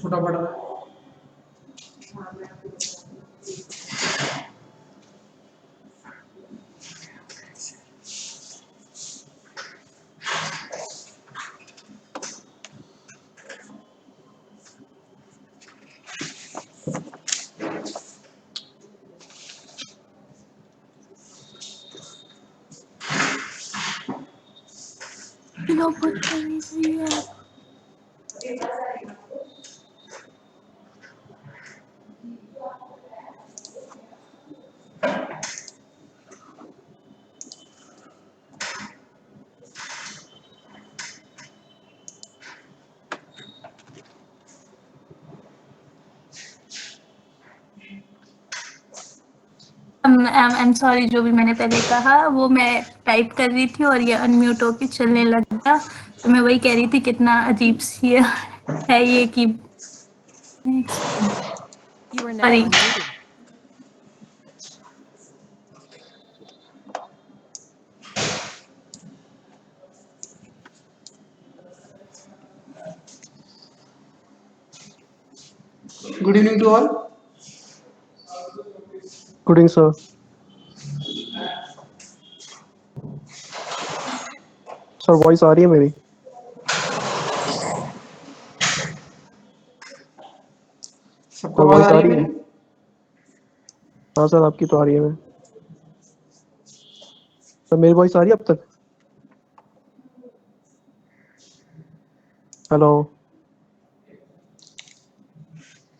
छोटा पड़ रहा है। लो बदतमीजी है आप। आई एम सॉरी, जो भी मैंने पहले कहा वो मैं टाइप कर रही थी और ये अनम्यूट होके चलने लग गया, तो मैं वही कह रही थी कितना अजीब सी है ये कि You are now sorry. unmuted. Good evening to all. Good evening sir. Sir voice आ रही है मेरी? सबको सर आवाज वॉइस आ आ रही है रही है? मेरी? हाँ सर आपकी तो आ रही है। मैं सर मेरी वॉइस आ रही है अब तक? Hello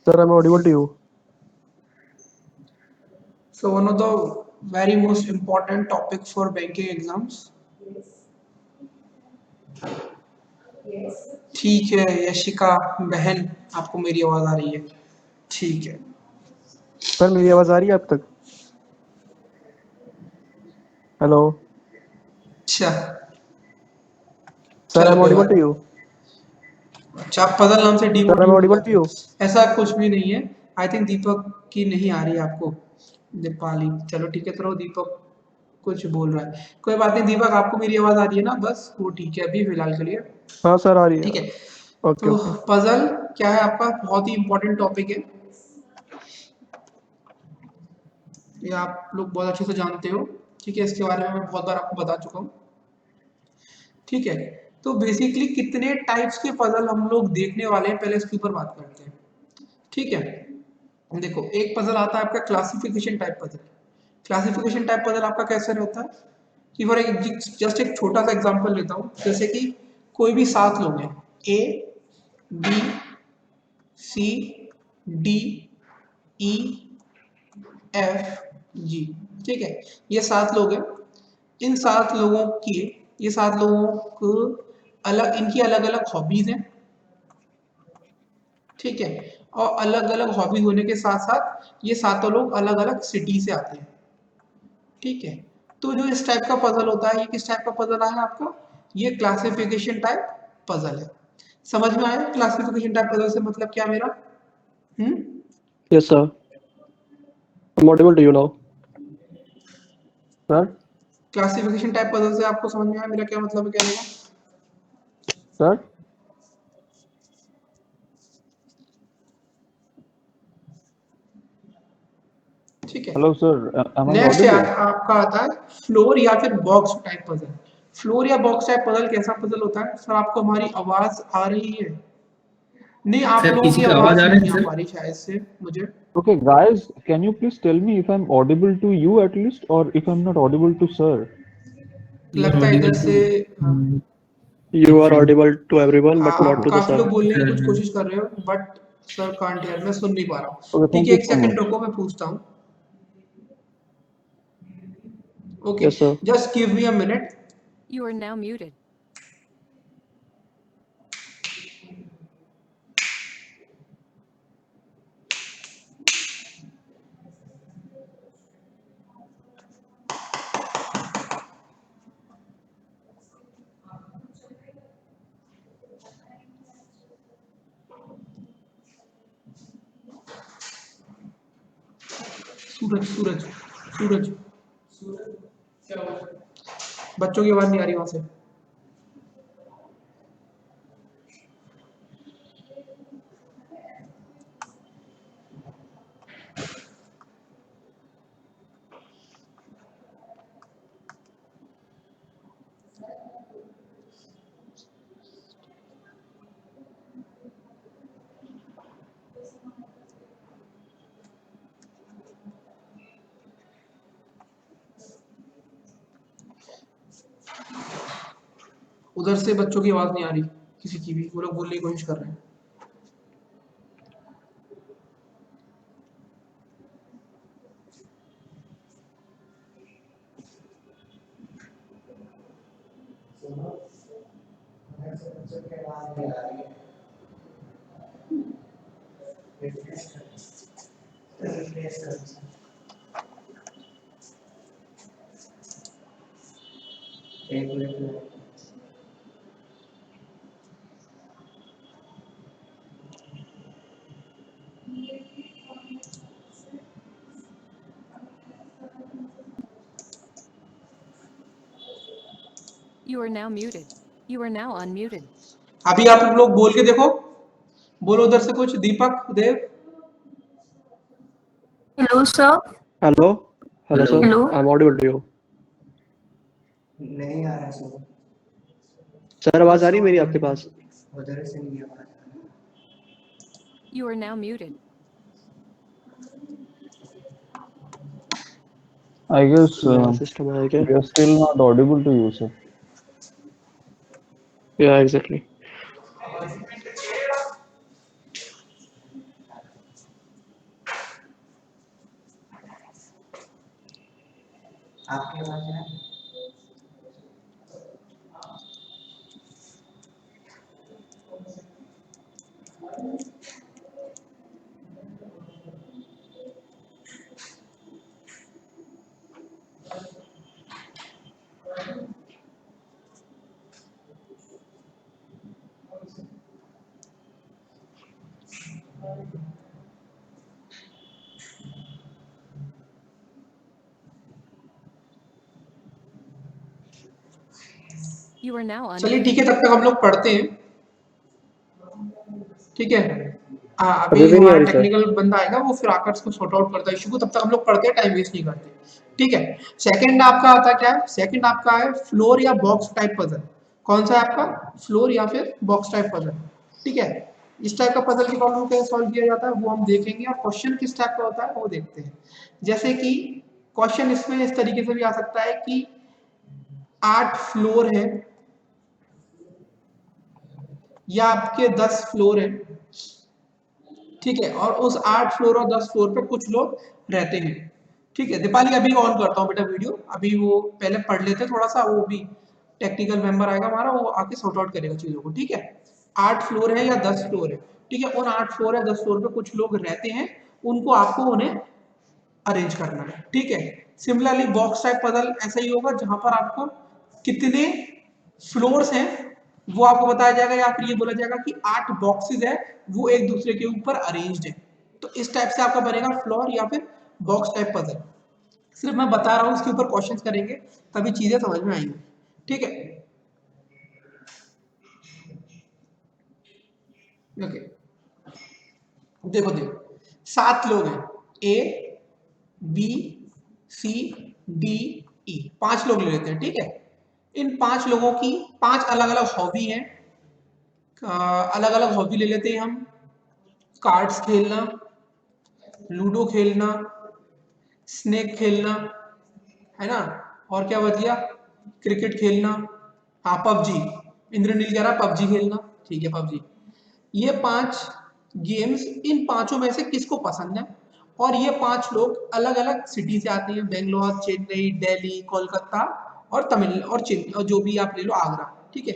sir, I am audible to you? So one of the very most important topic for banking exams. ठीक है यशिका बहन, आपको मेरी आवाज आ रही है? ठीक है। सर मेरी आवाज आ रही है अब तक? हेलो अच्छा सर, आई चलो एम कोई ऑडिबल बात टू नहीं। यू? अच्छा आप पजल नाम से sir I M demotivate Audible मत टू हो, यू? ऐसा कुछ भी नहीं है। आई थिंक दीपक की नहीं आ रही है आपको, दीपाली। चलो ठीक है, चलो दीपक कुछ बोल रहा है, कोई बात नहीं। दीपक आपको मेरी आवाज आ रही है ना? बस वो ठीक है अभी फिलहाल के लिए। हाँ सर आ रही है। ठीक है। ओके तो ओके। पजल क्या है आपका, बहुत ही इंपॉर्टेंट टॉपिक है, ये आप लोग बहुत अच्छे से जानते हो। ठीक है, इसके बारे में मैं बहुत बार आपको बता चुका हूँ। ठीक है, तो बेसिकली कितने टाइप्स के पजल हम लोग देखने वाले हैं, पहले इसके ऊपर बात करते हैं। ठीक है, देखो एक पजल आता है आपका classification type puzzle. Classification type puzzle आपका कैसे रहता है कि फॉर एक जस्ट एक छोटा सा एग्जांपल लेता हूँ, जैसे कि कोई भी 7 लोग हैं, A B C D E F G. ठीक है, ये 7 लोग हैं। इन 7 लोगों की, ये 7 लोगों को अलग, इनकी अलग अलग हॉबीज हैं। ठीक है, और अलग अलग हॉबीज होने के साथ साथ ये सातों लोग अलग अलग सिटी से आते हैं। ठीक है, तो जो इस टाइप का पजल होता है, ये किस टाइप का पजल है आपका? ये क्लासिफिकेशन टाइप पजल है। समझ में आया क्लासिफिकेशन टाइप पजल से मतलब क्या मेरा? Yes sir, I am audible to you now sir. Classification type puzzle से आपको समझ में आया मेरा क्या मतलब है कहने का? सर ठीक है, Hello, sir. Am I next audible? आपका आता है फ्लोर या फिर बॉक्स टाइप पजल। फ्लोर या बॉक्स टाइप पजल कैसा पजल होता है सर? आपको हमारी आवाज आ रही है? नहीं, आप सर लोगों किसी की की आवाज आवाज आ रही नहीं है आ सर? पा रही शायद से मुझे। Okay, guys, can you please tell me if I'm audible to you at least, or if I'm not audible to sir? You are लगता है इधर ऑडिबल टू से you are different audible to everyone but not to the काफी sir. लोग बोलने की कुछ sir. कोशिश कर रहे हो, बट सर कांट हियर, मैं सुन नहीं पा रहा हूँ। Okay, ठीक thank है, you एक so सेकंड much. रुको, मैं पूछता हूँ। Okay, yes sir. Just give me a minute. You are now muted. Suraj Suraj Suraj, बच्चों की आवाज नहीं आ रही वहां से। उधर से बच्चों की आवाज नहीं आ रही किसी की भी, वो लोग बोलने की कोशिश कर रहे हैं। You are now muted. You are now unmuted. अभी आप लोग बोल के देखो, बोलो उधर से कुछ। Deepak, Dev. Hello sir. Hello hello sir, hello. I am audible to you. नहीं आ रहा सर, सर आवाज आ रही है मेरी आपके पास? उधर से नहीं आ रहा। You are now muted. I guess system है क्या? we are still not audible to you, sir. या एग्जैक्टली। आपके पास है? You are now चलिए ठीक है, unmuted. तब तक हम लोग पढ़ते हैं। ठीक है, अभी अभी भी नहीं आ हमारा रही सर। टेक्निकल बंदा आएगा, वो फिर आकर इसको सॉर्ट आउट करता है इशू को। तब तक हम लोग पढ़ते हैं, टाइम वेस्ट नहीं करते। ठीक है, सेकंड आपका आता क्या है? सेकंड आपका है फ्लोर या बॉक्स टाइप पजल। कौन सा है आपका? फ्लोर या फिर बॉक्स टाइप पजल। ठीक है, इस टाइप का पजल की प्रॉब्लम कैसे सॉल्व किया जाता है वो हम देखेंगे, और क्वेश्चन किस टाइप का होता है वो देखते हैं। जैसे कि क्वेश्चन इसमें इस तरीके से भी आ सकता है कि 8 फ्लोर है या आपके 10 फ्लोर है। ठीक है, और उस 8 फ्लोर और 10 फ्लोर पे कुछ लोग रहते हैं। ठीक है, दीपाली अभी ऑन करता हूँ बेटा वीडियो, अभी वो पहले पढ़ लेते थोड़ा सा, वो भी टेक्निकल मेंबर आएगा हमारा, वो आके सॉर्ट आउट करेगा चीजों को। ठीक है, 8 फ्लोर है या 10 फ्लोर है। ठीक है, उन 8 फ्लोर या 10 फ्लोर पे कुछ लोग रहते हैं, उनको आपको उन्हें अरेंज करना है। ठीक है, सिमिलरली बॉक्स टाइप पजल ऐसा ही होगा, जहां पर आपको कितने फ्लोर्स हैं वो आपको बताया जाएगा, या फिर ये बोला जाएगा कि 8 बॉक्सेस है, वो एक दूसरे के ऊपर अरेंज्ड है। तो इस टाइप से आपका बनेगा फ्लोर या फिर बॉक्स टाइप पजल। सिर्फ मैं बता रहा हूँ, इसके ऊपर क्वेश्चंस करेंगे तभी चीजें समझ में आएंगी। ठीक है, ओके, देखो देखो 7 लोग हैं, ए बी सी डी ई, 5 लोग ले लेते हैं। ठीक है, इन 5 लोगों की 5 अलग अलग हॉबी हैं। अलग अलग हॉबी ले लेते हैं हम। कार्ड्स खेलना, लूडो खेलना, स्नेक खेलना, है ना, और क्या बच गया? क्रिकेट खेलना, हाँ पबजी, इंद्रनील कह रहा पबजी खेलना। ठीक है, पबजी। ये 5 गेम्स, इन पांचों में से किसको पसंद है? और ये 5 लोग अलग अलग सिटी से आते हैं, बेंगलोर, चेन्नई, दिल्ली, कोलकाता और तमिल और जो भी आप ले लो, आगरा। ठीक है,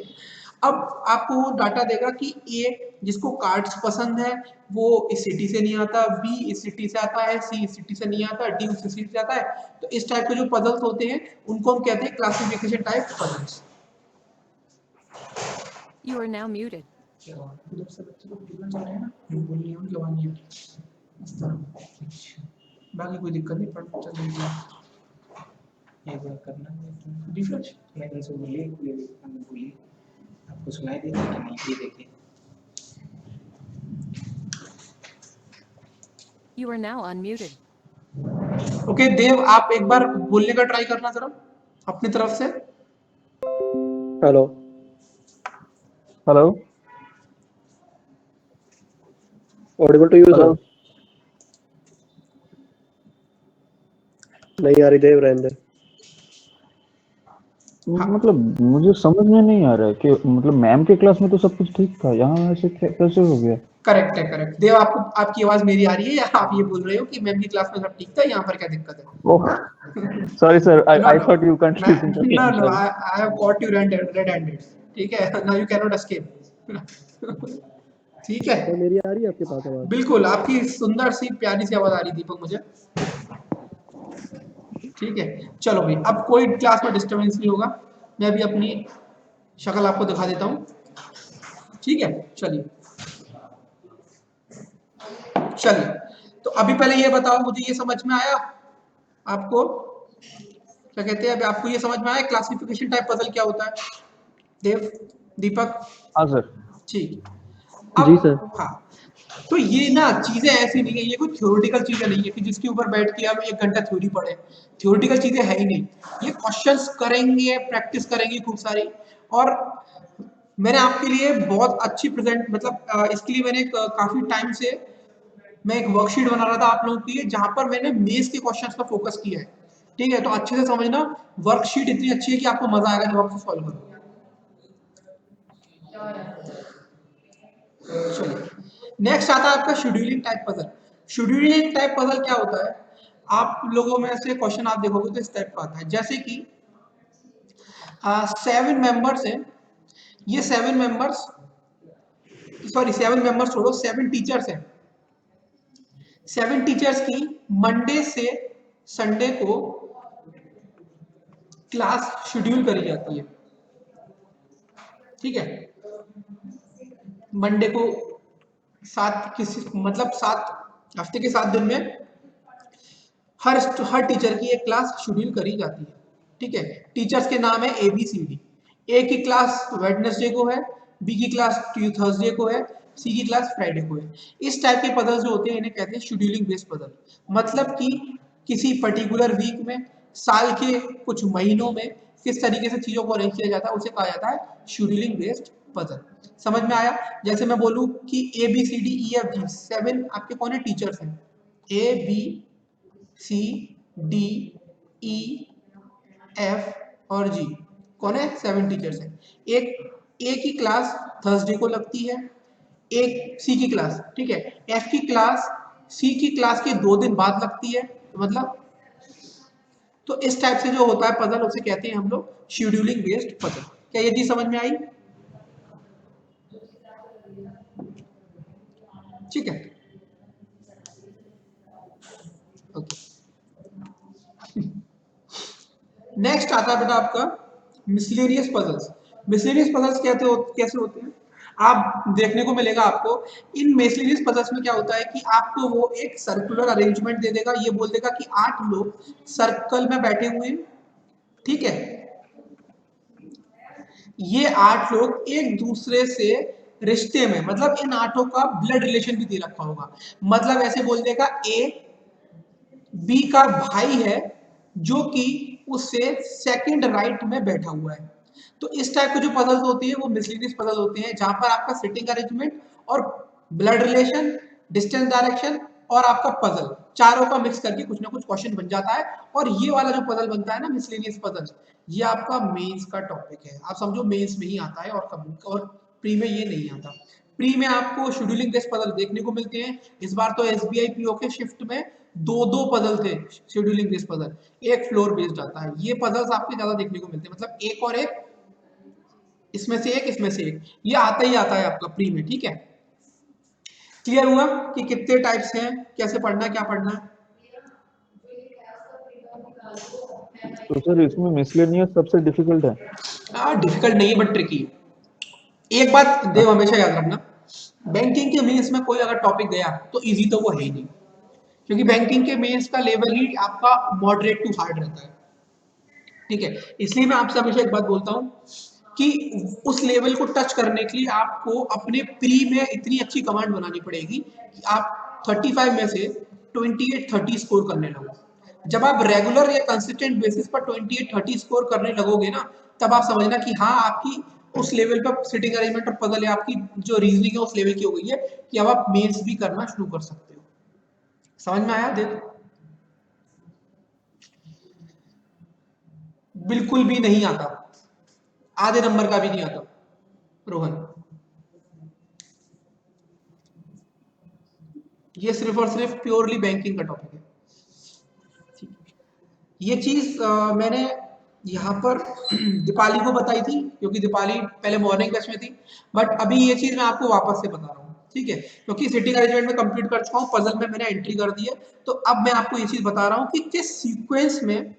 अब आपको वो डाटा देगा कि ए जिसको कार्ड्स पसंद है वो इस सिटी से नहीं आता, बी इस सिटी से आता है, सी इस सिटी से नहीं आता, डी उस सिटी से आता है। तो इस टाइप के जो पजल्स होते हैं उनको हम कहते हैं classification type puzzles. You are now muted. उधर से बच्चे लोग बोलना चाह रहे हैं ना, बोल रही है, उनकी आवाज नहीं आ रही इस तरह। बाकी कोई दिक्कत नहीं, पढ़ चल रही है। एक बार करना है रिफ्रेश मैं इनसे बोलिए, बोलिए आपको सुनाई देता है कि नहीं, ये देखिए। You are now unmuted. Okay Dev, आप एक बार बोलने का ट्राई करना जरा अपनी तरफ से। Hello Hello? Audible to you Hello? सर? नहीं आ रही देव, रहने दे। हाँ मतलब मुझे समझ में नहीं आ रहा है कि मतलब मैम के क्लास में तो सब कुछ ठीक था, यहाँ ऐसे कैसे हो गया? करेक्ट है, करेक्ट। देव, आपको आपकी आवाज मेरी आ रही है या आप ये बोल रहे हो कि मैम की क्लास में सब ठीक था, यहाँ पर क्या दिक्कत है? Oh sorry sir, no I know, thought you confusing me, I know am no, sorry. I have caught you red handed. ठीक है, now you can not escape. ठीक है, सर मेरी आ रही है आपके पास आवाज? बिल्कुल आपकी सुंदर सी प्यारी सी आवाज आ रही दीपक मुझे। ठीक है, चलो भाई, अब कोई क्लास में डिस्टर्बेंस नहीं होगा। मैं भी अपनी शक्ल आपको दिखा देता हूँ। ठीक है, चलिए चलिए। तो अभी पहले ये बताओ, मुझे ये समझ में आया आपको, क्या कहते हैं, अभी आपको ये समझ में आया क्लासिफिकेशन टाइप पजल क्या होता है? देव, दीपक, हाँ सर। ठीक। जी सर। अब हाँ, तो ये ना चीजें ऐसी नहीं है, ये कोई थ्योरेटिकल चीजें नहीं है कि जिसके ऊपर बैठ के हम 1 घंटा थ्योरी पढ़े। थ्योरेटिकल चीजें है ही नहीं। ये क्वेश्चंस करेंगे, प्रैक्टिस करेंगे खूब सारी। और मैंने आपके लिए बहुत अच्छी प्रेजेंट, मतलब इसके लिए मैंने काफी टाइम से मैं एक वर्कशीट बना रहा था आप लोगों के लिए, जहां पर मैंने मेंस के क्वेश्चंस पर फोकस किया है। ठीक है, तो अच्छे से समझना, वर्कशीट इतनी अच्छी है कि आपको मजा आएगा जब आप सॉल्व करोगे। चलिए, नेक्स्ट आता है आपका scheduling type puzzle. Scheduling type puzzle क्या होता है? आप लोगों में से क्वेश्चन आप देखोगे तो इस टाइप का आता है, जैसे कि 7 मेंबर्स हैं। ये 7 मेंबर्स, सॉरी 7 मेंबर्स छोड़ो, 7 टीचर्स हैं। 7 टीचर्स की मंडे से संडे को क्लास शेड्यूल करी जाती है। ठीक है, मंडे को 7 किसी मतलब 7 हफ्ते के 7 दिन में हर टीचर की एक क्लास शेड्यूल करी जाती है। ठीक है, टीचर्स के नाम है ABCD। ए की क्लास वेडनेसडे को है, बी की क्लास थर्सडे को है, सी की क्लास फ्राइडे को है। इस टाइप के पजल जो होते हैं इन्हें कहते हैं शेड्यूलिंग बेस्ड पजल। मतलब कि किसी पर्टिकुलर वीक में, साल के कुछ महीनों में किस तरीके से चीजों को अरेंज किया जाता है, उसे कहा जाता है शेड्यूलिंग बेस्ड पजल। समझ में आया? जैसे मैं बोलूं कि ABCDEFG 7 आपके कौन है? टीचर्स हैं। ABCDEF और G कौन है? 7 टीचर्स हैं। एक ए की क्लास थर्सडे को लगती है, एक सी की क्लास, ठीक है, एफ की क्लास सी की क्लास के 2 दिन बाद लगती है, मतलब। तो इस टाइप से जो होता है पजल, उसे कहते हैं हम लोग शेड्यूलिंग बेस्ड पजल। क्या ये चीज समझ में आई? ठीक है, ओके। नेक्स्ट आता है बेटा आपका मिसलेनियस पजल्स। मिसलेनियस पजल्स कैसे होते हैं? आप देखने को मिलेगा आपको। इन मिसलेनियस पजल्स में क्या होता है कि आपको वो एक सर्कुलर अरेंजमेंट दे देगा, ये बोल देगा कि 8 लोग सर्कल में बैठे हुए हैं। ठीक है, ये 8 लोग एक दूसरे से रिश्ते में, मतलब इन 8 का ब्लड रिलेशन भी दे रखा होगा। मतलब ऐसे बोल देगा ए बी का भाई है, जो कि उससे सेकंड राइट में बैठा हुआ है। तो इस टाइप के जो पजल्स होती है वो मिसलेनियस पजल होते हैं, जहां पर आपका सिटिंग अरेंजमेंट और ब्लड रिलेशन, डिस्टेंस डायरेक्शन और आपका पजल चारों का मिक्स करके कुछ ना कुछ क्वेश्चन बन जाता है। और ये वाला जो पजल बनता है ना, मिसलेनियस पजल, ये आपका मेंस का टॉपिक है। आप समझो मेंस में ही आता है, और कभी और प्री में ये नहीं आता। प्री में आपको शेड्यूलिंग बेस्ड पजल देखने को मिलते हैं। इस बार तो SBI PO के शिफ्ट में 2 पजल थे शेड्यूलिंग बेस्ड पजल, एक फ्लोर बेस्ड आता है। ये पजल्स आपके ज्यादा देखने को मिलते हैं, मतलब एक और एक, इसमें से एक, इसमें से एक, ये आता ही आता है आपका प्री में। ठीक है, क्लियर हुआ कि कितने टाइप्स हैं, कैसे पढ़ना है, क्या पढ़ना है? तो सर इसमें मिसलेनियस सबसे डिफिकल्ट है? डिफिकल्ट नहीं है, बट ट्रिकी है। एक बात देव हमेशा याद रखना, बैंकिंग के मेंस में कोई अगर टॉपिक गया तो इजी तो वो है ही नहीं, क्योंकि बैंकिंग के मेंस का लेवल ही आपका मॉडरेट टू हार्ड रहता है। ठीक है, इसलिए मैं आपसे हमेशा एक बात बोलता हूँ कि उस लेवल को टच करने के लिए आपको अपने प्री में इतनी अच्छी कमांड बनानी पड़ेगी कि आप 35 में से 28-30 स्कोर करने लगो। जब आप रेगुलर या कंसिस्टेंट बेसिस पर 28-30 स्कोर करने लगोगे ना, तब आप समझना कि हाँ, आपकी उस लेवल पर सिटिंग अरेंजमेंट और पजल है, आपकी जो रीजनिंग है उस लेवल की हो गई है कि अब आप मेंस भी करना शुरू कर सकते हो। समझ में आया? देखो, बिल्कुल भी नहीं आता। आधे नंबर का भी नहीं आता रोहन। ये सिर्फ और सिर्फ प्योरली बैंकिंग का टॉपिक है। ये चीज मैंने यहाँ पर दीपाली को बताई थी क्योंकि दीपाली पहले मॉर्निंग बैच में थी, बट अभी ये चीज मैं आपको वापस से बता रहा हूँ, ठीक है, क्योंकि सिटिंग अरेंजमेंट में कंप्लीट कर चुका हूँ, पजल में मैंने एंट्री कर दी है, तो अब मैं आपको ये चीज बता रहा हूँ कि किस सीक्वेंस में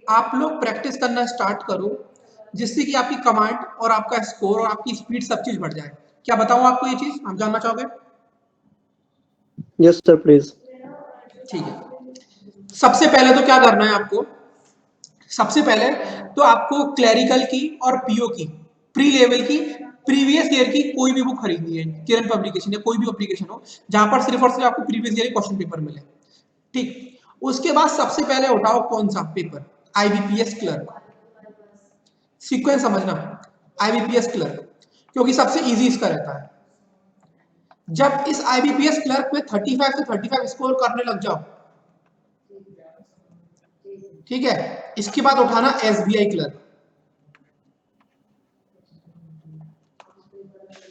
आप लोग प्रैक्टिस करना स्टार्ट करो जिससे कि आपकी कमांड और आपका स्कोर और आपकी स्पीड सब चीज बढ़ जाए। क्या बताऊं आपको ये चीज, आप जानना चाहोगे? Yes sir please. ठीक है, सबसे पहले तो क्या करना है आपको, सबसे पहले तो आपको क्लरिकल की और पीओ की प्री लेवल की प्रीवियस ईयर की कोई भी बुक खरीदनी है, किरण पब्लिकेशन या कोई भी पब्लिकेशन हो जहां पर सिर्फ और सिर्फ आपको प्रीवियस ईयर क्वेश्चन पेपर मिले, ठीक। उसके बाद सबसे पहले उठाओ कौन सा पेपर, आईबीपीएस क्लर्क। सीक्वेंस समझना, आईबीपीएस क्लर्क क्योंकि सबसे इजी इसका रहता है। जब इस आईबीपीएस क्लर्क में 35 से 35 स्कोर करने लग जाओ, ठीक है, इसके बाद उठाना एसबीआई क्लर्क,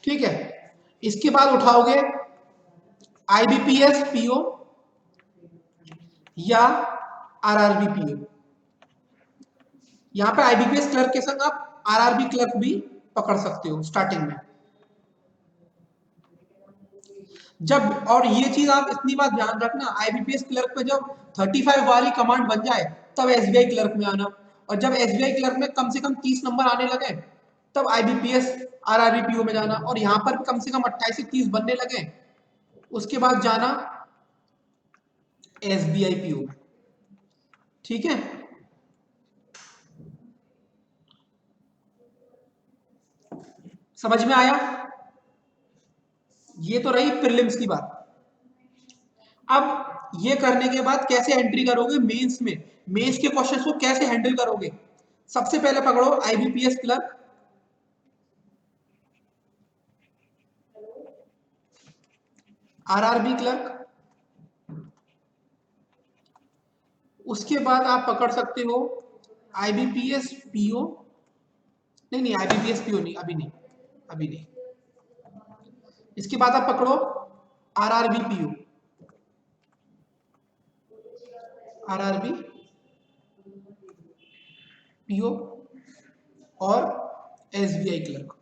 ठीक है, इसके बाद उठाओगे आईबीपीएस पीओ या आरआरबी पीओ। यहां पे आईबीपीएस क्लर्क के संग आप आरआरबी क्लर्क भी पकड़ सकते हो स्टार्टिंग में। जब, और ये चीज आप इतनी बात ध्यान रखना, आईबीपीएस क्लर्क पे जब 35 वाली कमांड बन जाए तब एसबीआई क्लर्क में आना, और जब एसबीआई क्लर्क में कम से कम 30 नंबर आने लगे तब आईबीपीएस आरआरबी पीओ में जाना, और यहां पर कम से कम 28 से 30 बनने लगे उसके बाद जाना एसबीआई पीओ में, ठीक है। समझ में आया? ये तो रही प्रीलिम्स की बात। अब ये करने के बाद कैसे एंट्री करोगे मेंस में, मेंस के क्वेश्चंस को कैसे हैंडल करोगे? सबसे पहले पकड़ो आईबीपीएस क्लर्क, आरआरबी क्लर्क, उसके बाद आप पकड़ सकते हो आईबीपीएस पीओ, नहीं आईबीपीएस पीओ नहीं, अभी नहीं। इसके बाद आप पकड़ो आरआरबी पीओ, आरआरबी पीओ और एसबीआई क्लर्क।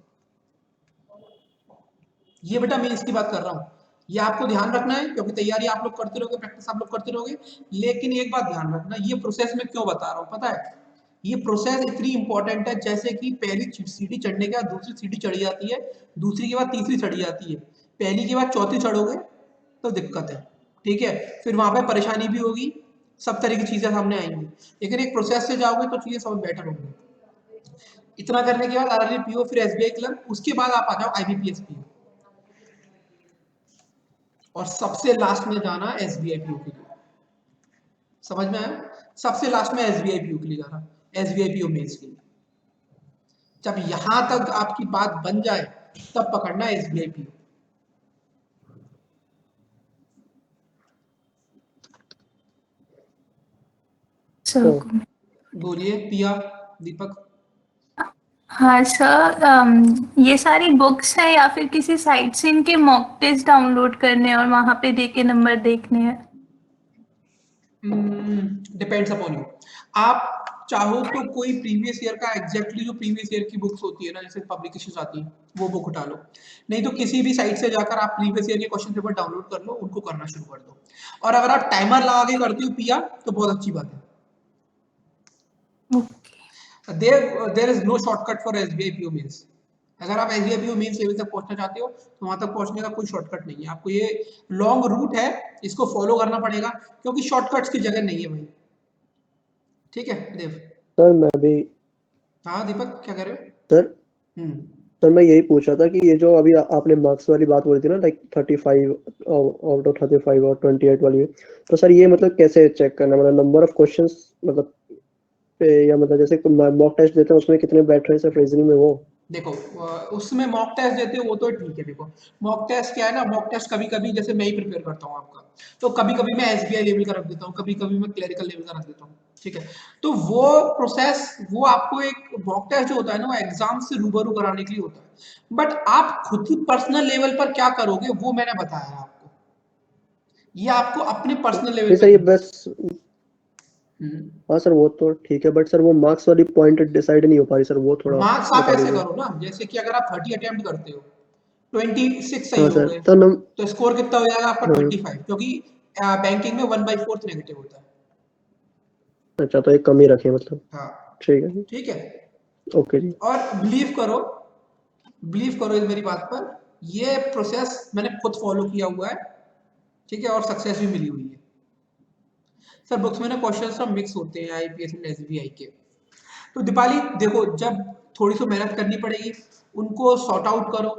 ये बेटा मैं इसकी बात कर रहा हूं, ये आपको ध्यान रखना है क्योंकि तैयारी आप लोग करते रहोगे, प्रैक्टिस आप लोग करते रहोगे, लेकिन एक बात ध्यान रखना, ये प्रोसेस मैं क्यों बता रहा हूं पता है? ये प्रोसेस इतनी इंपॉर्टेंट है, जैसे कि पहली सीढ़ी चढ़ने के बाद दूसरी सीढ़ी चढ़ी जाती है, दूसरी के बाद तीसरी चढ़ी जाती है, पहली के बाद चौथी चढ़ोगे तो दिक्कत है, ठीक है, फिर वहां पे परेशानी भी होगी, सब तरह की चीजें सामने आएंगी, लेकिन एक प्रोसेस से जाओगे तो चीजें सब बेटर होंगी। इतना करने के बाद आरआरबी पीओ फिर एसबीआई क्लर्क, उसके बाद आप आ जाओ आईबीपीएस पीओ, और सबसे लास्ट में जाना एसबीआई पीओ के लिए। समझ में आया? सबसे लास्ट में एसबीआई पीओ के लिए जाना, एसबीआई पीओ मेंस के लिए। जब यहां तक आपकी बात बन जाए तब पकड़ना एसबीआई पीओ। बोलिए पिया, दीपक। हाँ सर, ये सारी बुक्स है या फिर किसी साइट से इनके मॉक टेस्ट डाउनलोड करने और वहां पे देके नंबर देखने हैं? Depends upon you. आप चाहो तो कोई प्रीवियस ईयर का एग्जैक्टली जो प्रीवियस ईयर की बुक्स होती है ना, जैसे पब्लिकेशंस आती है, वो बुक उठा लो, नहीं तो किसी भी साइट से जाकर आप प्रीवियस ईयर के क्वेश्चन पेपर डाउनलोड कर लो, उनको करना शुरू कर दो। और अगर आप टाइमर लगा के करते हो पिया तो बहुत अच्छी बात है। There is no shortcut for SBI PO mains. अगर आप एसबीआई पीओ मेंस लेवल तक पहुंचना चाहते हो तो वहां तक पहुंचने का कोई शॉर्टकट नहीं है, आपको ये लॉन्ग रूट है, इसको फॉलो करना पड़ेगा क्योंकि शॉर्टकट्स की जगह नहीं है भाई, ठीक है देव? सर मैं भी, हाँ दीपक क्या कह रहे हो? सर सर मैं यही पूछ रहा था कि ये जो अभी आपने मार्क्स वाली बात बोली थी ना, लाइक 35 आउट ऑफ 35 और 28 वाली, तो सर ये मतलब कैसे चेक करना, मतलब नंबर ऑफ क्वेश्चंस मतलब या मतलब जैसे मॉक टेस्ट देते हैं उसमें कितने बैठ रहे हैं सर रीजनिंग में, वो देखो उसमें मॉक टेस्ट देते हो वो तो ठीक है। देखो मॉक टेस्ट क्या है ना, मॉक टेस्ट कभी कभी जैसे मैं ही प्रिपेयर करता हूँ आपका, तो कभी कभी मैं एसबीआई लेवल का रख देता हूँ, कभी कभी मैं क्लरिकल लेवल का रख देता हूँ, ठीक है। तो वो प्रोसेस, वो आपको एक मॉक टेस्ट जो होता है ना, वो एग्जाम से रूबरू कराने के लिए होता है। बट आप खुद ही पर्सनल लेवल पर क्या करोगे वो मैंने बताया है आपको, ये आपको अपने पर्सनल लेवल नहीं पे सर, ये करना है। बस हाँ सर वो तो ठीक है, बट सर वो मार्क्स वाली पॉइंट डिसाइड नहीं हो पा रही सर, वो थोड़ा मार्क्स आप बता ऐसे दीजिए। करो ना, जैसे कि अगर आप 30 अटेम्प्ट करते हो, 26 सही हाँ हो सर, गए, तो नम तो स्कोर कितना हो जाएगा आपका हाँ, 25, क्योंकि बैंकिंग में 1/4 नेगेटिव होता है। अच्छा तो एक कम ही रखें मतलब। हाँ ठीक है जी, ठीक है। ओके जी। और बिलीव करो इस मेरी बात पर, ये प्रोसेस मैंने खुद फॉलो किया हुआ है, ठीक है, और सक्सेस भी मिली हुई है। सर बुक्स में ना क्वेश्चन सब मिक्स होते हैं आईपीएस एंड एसबीआई के। तो दीपाली देखो, जब थोड़ी सी मेहनत करनी पड़ेगी, उनको सॉर्ट आउट करो,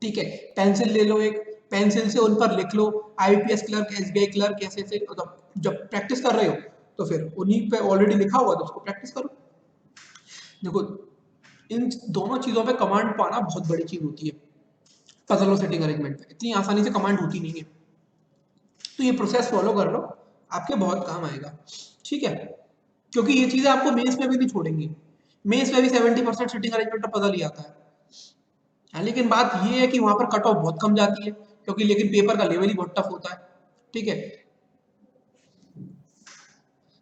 ठीक है। पेंसिल ले लो, एक पेंसिल से उन पर लिख लो आईपीएस क्लर्क, एसबीआई क्लर्क, ऐसे ऐसे, मतलब जब प्रैक्टिस कर रहे हो तो फिर उन्हीं पे ऑलरेडी लिखा हुआ तो उसको प्रैक्टिस करो। देखो इन दोनों चीजों पे कमांड पाना बहुत बड़ी चीज होती है, पजल और सेटिंग अरेंजमेंट पे इतनी आसानी से कमांड होती नहीं है। तो ये प्रोसेस फॉलो कर लो, आपके बहुत काम आएगा, ठीक है। क्योंकि ये चीजें आपको मेंस में भी नहीं छोड़ेंगी, मेंस में भी 70% सेटिंग अरेंजमेंट का पजल ही आता है। हाँ, लेकिन बात ये है कि वहां पर कट ऑफ बहुत कम जाती है, क्योंकि लेकिन पेपर का लेवल ही बहुत टफ होता है, ठीक है।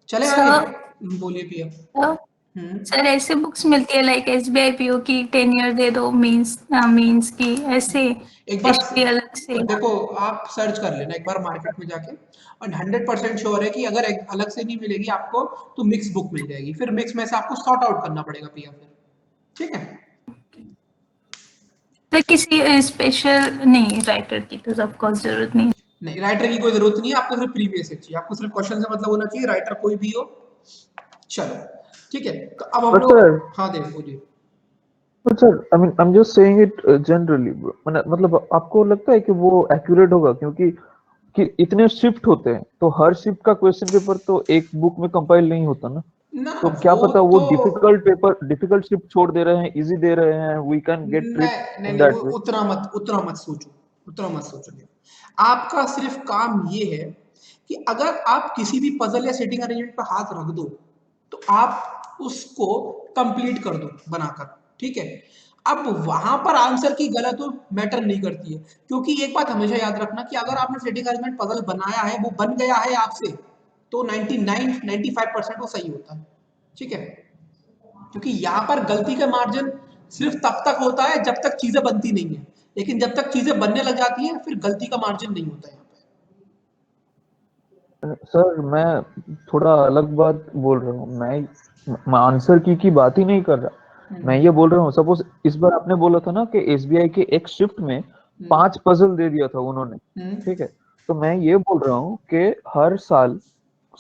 चले आगे, सर बोलिए पिया। सर ऐसे बुक्स मिलती है लाइक एसबीआई पीओ की 10 ईयर दे दो, मींस मींस की ऐसे एक बार हिस्ट्री अलग से। देखो, आप सर्च कर लेना एक बार मार्केट में जाके, और 100% श्योर है कि अगर अलग से नहीं मिलेगी आपको तो मिक्स बुक मिल जाएगी, फिर मिक्स में से आपको सॉर्ट आउट करना पड़ेगा पिया, फिर ठीक है। तो किसी स्पेशल नहीं, राइटर की तो ऑफ कोर्स जरूरत नहीं। नहीं, राइटर की कोई जरूरत नहीं है, आपको सिर्फ प्रीवियस चाहिए, आपको सिर्फ क्वेश्चन से मतलब होना चाहिए, राइटर कोई भी हो। चलो ठीक है, तो अब हम But लोग, sir, हाँ दे बोलिए। but sir, I mean, I'm just saying it generally. मतलब आपको लगता है कि वो एक्यूरेट होगा, क्योंकि कि इतने शिफ्ट होते हैं तो हर शिफ्ट का क्वेश्चन पेपर तो एक बुक में कंपाइल नहीं होता ना। ना तो क्या वो पता वो तो, डिफिकल्ट पेपर, डिफिकल्ट शिफ्ट छोड़ दे रहे हैं, इजी दे रहे हैं, वी कैन गेट ट्रिक नहीं नहीं इन नहीं, वो दैट वे। उतना मत सोचो, उतना मत सोचो। आपका सिर्फ काम ये है कि अगर आप किसी भी पजल या सेटिंग अरेंजमेंट पर हाथ रख दो तो आप उसको कंप्लीट कर दो बनाकर, ठीक है। अब वहां पर आंसर की गलत हो मैटर नहीं करती है, क्योंकि एक बात हमेशा याद रखना कि अगर आपने सेटिंग अरेंजमेंट पजल बनाया है, वो बन गया है आपसे, तो 99-95% वो सही होता है, ठीक है। क्योंकि यहाँ पर गलती का मार्जिन सिर्फ तब तक होता है जब तक चीजें बनती नहीं है, लेकिन जब तक चीजें बनने लग जाती हैं फिर गलती का मार्जिन नहीं होता यहाँ सर मैं थोड़ा अलग बात बोल रहा हूँ, मैं आंसर की बात ही नहीं कर रहा। पे। मैं ये बोल रहा हूँ, सपोज इस बार आपने बोला था ना कि एसबीआई के एक शिफ्ट में हम्म 5 पजल दे दिया था उन्होंने, हम्म ठीक है। तो मैं ये बोल रहा हूँ कि हर साल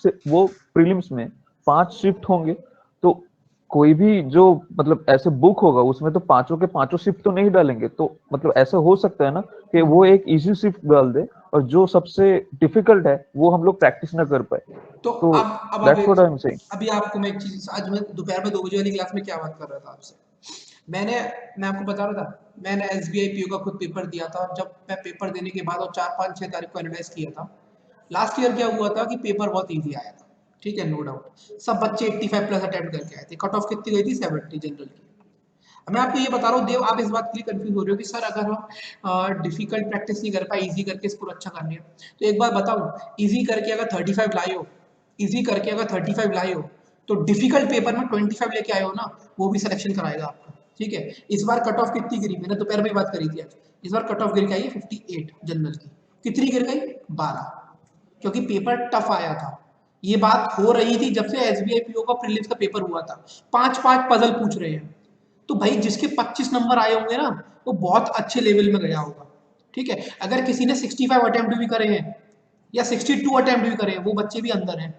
से वो प्रीलिम्स में 5 शिफ्ट होंगे, तो कोई भी जो मतलब ऐसे बुक होगा उसमें तो पांचों के पांचों शिफ्ट तो नहीं डालेंगे, तो मतलब ऐसा हो सकता है ना कि वो एक इजी शिफ्ट डाल दे और जो सबसे डिफिकल्ट है वो हम लोग प्रैक्टिस ना कर पाए। तो तो अब आप दैट्स व्हाट आई एक, एम सेइंग। अभी आपको मैं एक चीज, आज मैं दोपहर में 2 बजे वाली क्लास में क्या बात कर रहा था आपसे, मैंने मैं आपको बता रहा था, मैंने एसबीआई पीओ का खुद पेपर दिया था, और जब मैं पेपर देने के बाद और 4-5-6 तारीख को एनालाइज किया था, लास्ट ईयर क्या हुआ था कि पेपर बहुत इजी आया था, ठीक है, नो डाउट सब बच्चे 85 प्लस अटेम्प्ट करके आए थे, कट ऑफ कितनी गई थी 70 जनरल की। मैं आपको ये बता रहा हूँ देव, आप इस बात के लिए कंफ्यूज हो रहे हो कि सर अगर हम डिफिकल्ट प्रैक्टिस नहीं कर पाए, इजी करके स्कोर अच्छा करने है, तो एक बात बताओ, इजी करके अगर 35 लाए हो, इजी करके अगर 35 लाए हो, तो डिफिकल्ट पेपर में 25 लेके आए हो ना, वो भी सिलेक्शन कराएगा आपका, ठीक है। इस बार कट ऑफ कितनी गिरी, मैंने दोपहर में बात करी थी आज, इस बार कट ऑफ गिर के आई है 58 जनरल की, कितनी गिर गई 12, क्योंकि पेपर टफ आया था। ये बात हो रही थी जब से एसबीआई पीओ का प्रीलिम्स का पेपर हुआ था, 5-5 पजल पूछ रहे हैं, तो भाई जिसके 25 नंबर आए होंगे ना, वो बहुत अच्छे लेवल में गया होगा, ठीक है। अगर किसी ने 65 अटेम्प्ट भी करे हैं या 62 अटेम्प्ट भी करे हैं, वो बच्चे भी अंदर हैं,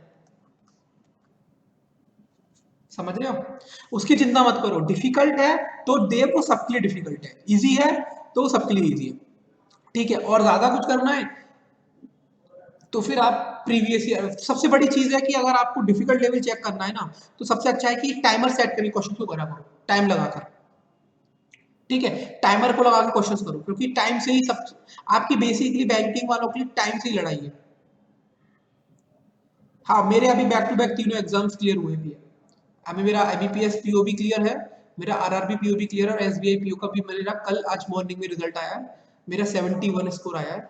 समझ रहे हो। उसकी चिंता मत करो, डिफिकल्ट है तो देव वो सबके लिए डिफिकल्ट है, इजी है तो वो सबके लिए इजी है, ठीक है। और ज्यादा कुछ करना है तो फिर आप प्रीवियस ईयर, सबसे बड़ी चीज है कि अगर आपको डिफिकल्ट लेवल चेक करना है ना, तो सबसे अच्छा है कि टाइमर सेट करके क्वेश्चन को करा करो, टाइम लगाकर, ठीक है, टाइमर को लगा के क्वेश्चंस करो, क्योंकि टाइम से ही सब आपकी बेसिकली बैंकिंग वालों की टाइम से ही लड़ाई है। हाँ, मेरे अभी बैक टू बैक तीनों एग्जाम्स क्लियर हुए भी है। अभी मेरा IBPS PO भी क्लियर है, मेरा RRB PO भी क्लियर है, और SBI PO का भी मेरा कल आज मॉर्निंग में रिजल्ट आया है, मेरा 71 स्कोर आया है,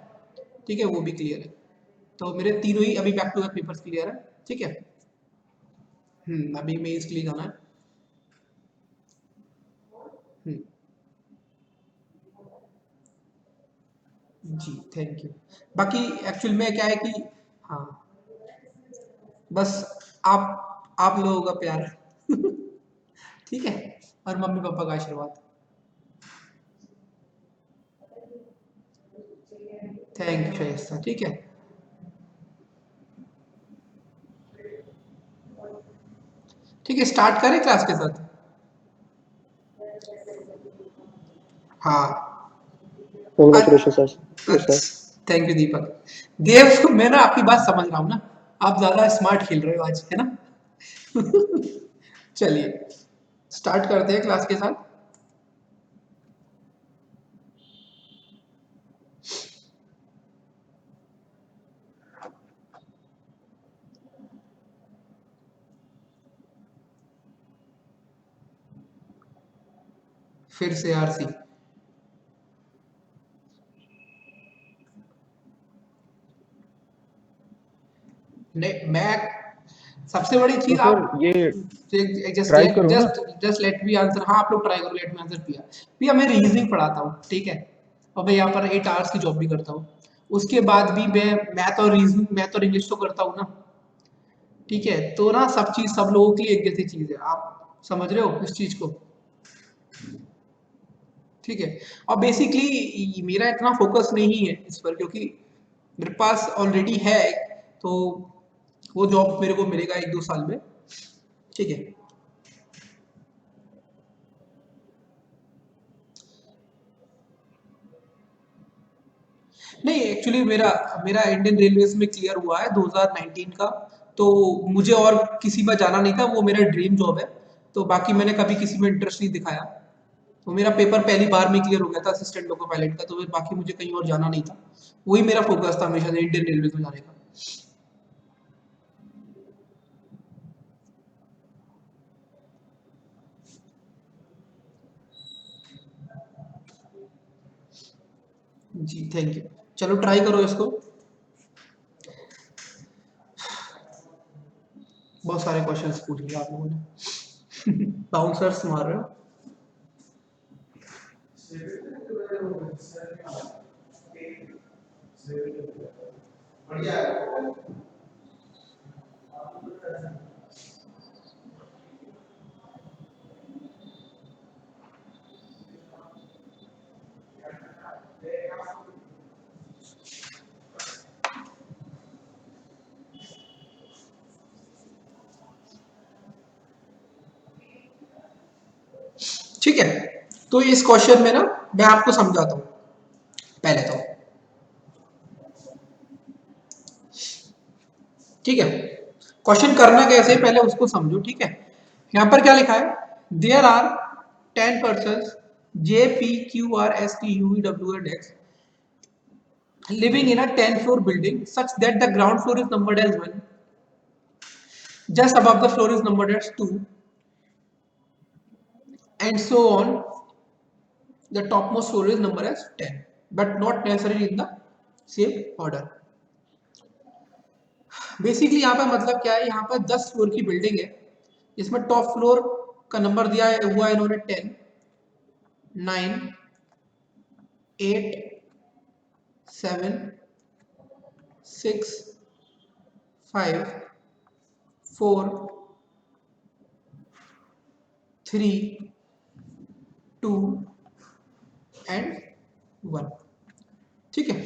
ठीक है, वो भी क्लियर है। तो मेरे तीनों ही अभी back to back papers clear है, ठीक है। अभी मेंस के लिए जाना है। हम्म, जी थैंक यू। बाकी एक्चुअल में क्या है कि हाँ, बस आप लोगों का प्यार ठीक है, और मम्मी पापा का आशीर्वाद। थैंक यू शाइस्ता, ठीक है। ठीक है, स्टार्ट करें क्लास के साथ। हाँ, Congratulations, sir. Yes, sir. Thank you Deepak. Dev, मैं ना आपकी बात समझ रहा हूँ ना, आप ज्यादा स्मार्ट खेल रहे हो आज, है ना। चलिए स्टार्ट करते हैं क्लास के साथ। फिर से आरसी, नहीं मैं, सबसे बड़ी तो चीज सर आप ये जस्ट ट्राई करूँ ना? Just just let me answer. हाँ, आप लोग ट्राई करो, लेट मी आंसर। पिया पिया मैं रीजनिंग पढ़ाता हूँ, ठीक है, और मैं यहाँ पर 8 आवर्स की जॉब भी करता हूँ। उसके बाद भी मैं मैथ और रीजनिंग, मैथ और इंग्लिश तो करता हूँ ना, ठीक है। तो ना सब चीज सब लोगों के लिए एक जैसी चीज है, आप समझ रहे हो इस चीज को, ठीक है। और बेसिकली मेरा इतना फोकस नहीं है इस पर, क्योंकि मेरे पास ऑलरेडी है, तो वो जॉब मेरे को मिलेगा 1-2 साल में, ठीक है। नहीं, एक्चुअली मेरा मेरा इंडियन रेलवेज में क्लियर हुआ है 2019 का, तो मुझे और किसी में जाना नहीं था, वो मेरा ड्रीम जॉब है। तो बाकी मैंने कभी किसी में इंटरेस्ट नहीं दिखाया, तो मेरा पेपर पहली बार में क्लियर हो गया था असिस्टेंट लोको पायलट का, तो फिर बाकी मुझे कहीं और जाना नहीं था। वही मेरा फोकस था हमेशा से, इंडियन रेलवे में जाने का। जी थैंक यू। चलो ट्राई करो इसको। बहुत सारे क्वेश्चंस पूछ लिया आप लोगों ने। बाउंसर्स मार रहे हो। ठीक है, तो इस क्वेश्चन में ना मैं आपको समझाता हूँ पहले तो, ठीक है। क्वेश्चन करना कैसे है पहले उसको समझो, ठीक है। यहाँ पर क्या लिखा है, there are 10 person JPQRSTUVWX living in a 10 floor building such that the ground floor is numbered as 1, just above the floor is numbered as 2, and so on. The topmost floor is numbered as 10, but not necessarily in the same order. Basically यहाँ पे मतलब क्या है, यहाँ पर 10 floor की building है, इसमें टॉप फ्लोर का नंबर दिया है हुआ है इन्होंने 10, 9, 8, 7, 6, 5, 4, 3, 2 एंड 1, ठीक है।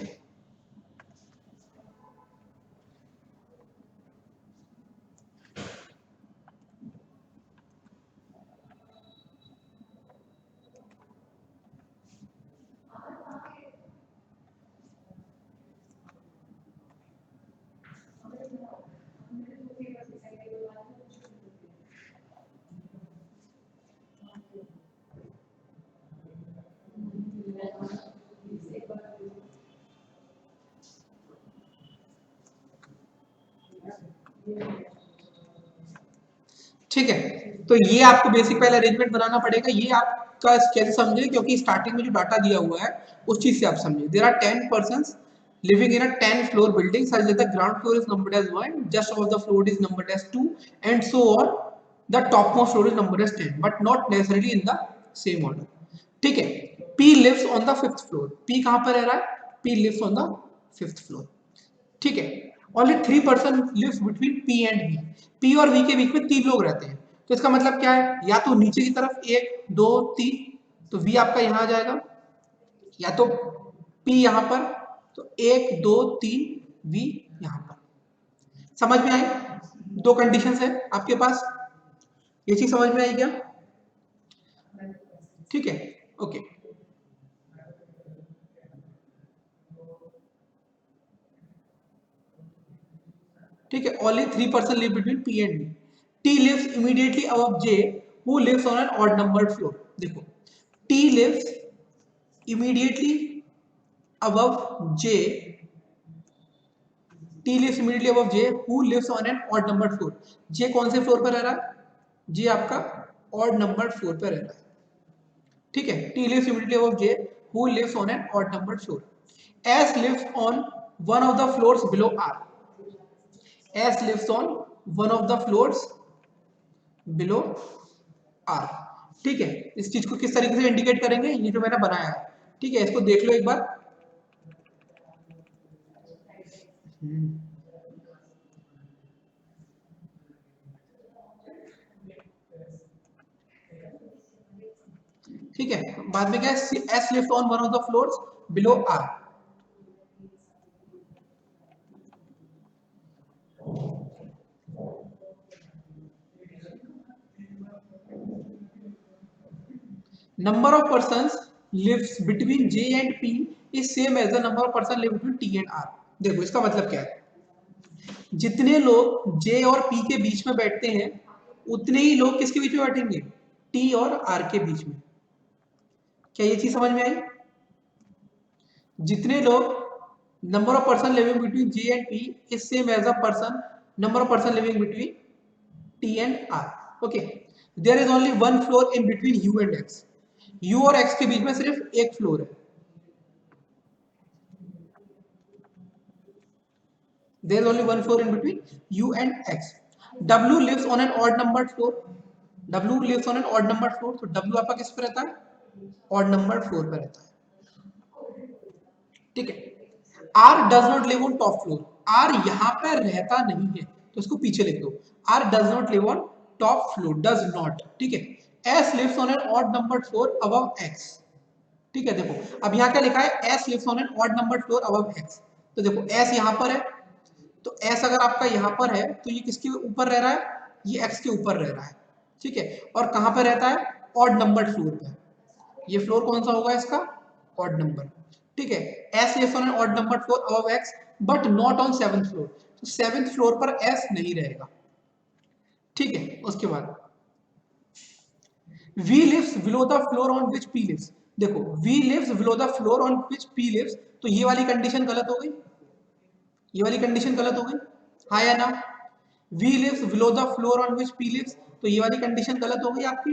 ठीक है, तो ये आपको बेसिक पहले अरेंजमेंट बनाना पड़ेगा। ये आपका कैसे समझे, क्योंकि स्टार्टिंग में जो डाटा दिया हुआ है उस चीज से आप समझे। There are 10 persons living in a 10 floor building such that the ground floor is numbered as 1, just above the floor is numbered as 2, and so on. The topmost floor is numbered as 10, but not necessarily in the same order. ठीक है, P lives on the 5th floor. P कहाँ पर रह रहा है? P lives on the 5th floor. ठीक है, only 3 person lives between P and V. P और V के बीच में 3 लोग रहते हैं, तो इसका मतलब क्या है? या तो नीचे की तरफ 1 2 3, तो V आपका यहाँ आ जाएगा, या तो P यहाँ पर, तो 1 2 3 V यहाँ पर। समझ में आई? 2 कंडीशंस है आपके पास, ये चीज समझ में आई क्या? ठीक है, ओके। ठीक है, only 3 person live between P and V. T lives immediately above J, who lives on an odd numbered floor. देखो, T lives immediately above J. T lives immediately above J, who lives on an odd numbered floor. J कौन से floor पर रह रहा है? J आपका odd numbered floor पर रह रहा है। ठीक है, T lives immediately above J, who lives on an odd numbered floor. S lives on one of the floors below R. S lives on one of the floors below R. ठीक है, इस चीज को किस तरीके से इंडिकेट करेंगे, ये जो मैंने बनाया है। ठीक है, इसको देख लो एक बार। ठीक है, बाद में क्या है? S lives on one of the floors below R. Number of persons lives between J and P is same as the number of persons live between T and R. देखो इसका मतलब क्या है? जितने लोग J और P के बीच में बैठते हैं, उतने ही लोग किसके बीच में बैठेंगे? T और R के बीच में। क्या ये चीज समझ में आई? जितने लोग number of person living between J and P is same as the number of person living between T and R. Okay. There is only one floor in between U and X. U और X के बीच में सिर्फ एक floor है। There is only one floor in between U and X. W lives on an odd numbered floor. W lives on an odd numbered floor. तो W आपका किस पे रहता है? Odd numbered floor पे रहता है। ठीक है, R does not live on top floor. R यहाँ पे रहता नहीं है, तो इसको पीछे लिख दो। R does not live on top floor. Does not. ठीक है, S lives on an odd numbered floor above X. ठीक है, देखो अब यहाँ क्या लिखा है? S lives on an odd numbered floor above X. तो देखो S यहाँ पर है, तो S अगर आपका यहाँ पर है तो ये किसके ऊपर रह रहा है? ये X के ऊपर रह रहा है। ठीक है, और कहाँ पर रहता है? ऑड नंबर्ड फ्लोर पे। ये फ्लोर कौन सा होगा इसका? Odd number. ठीक है, S lives on an odd numbered floor above X but not on 7th floor. तो 7th फ्लोर पर S नहीं रहेगा। ठीक है, उसके बाद V lives below the floor on which P lives. देखो V lives below the floor on which P lives, तो ये वाली कंडीशन गलत हो गई, ये वाली कंडीशन गलत हो गई, हाँ या ना? V lives below the floor on which P lives, तो ये वाली कंडीशन गलत हो गई आपकी,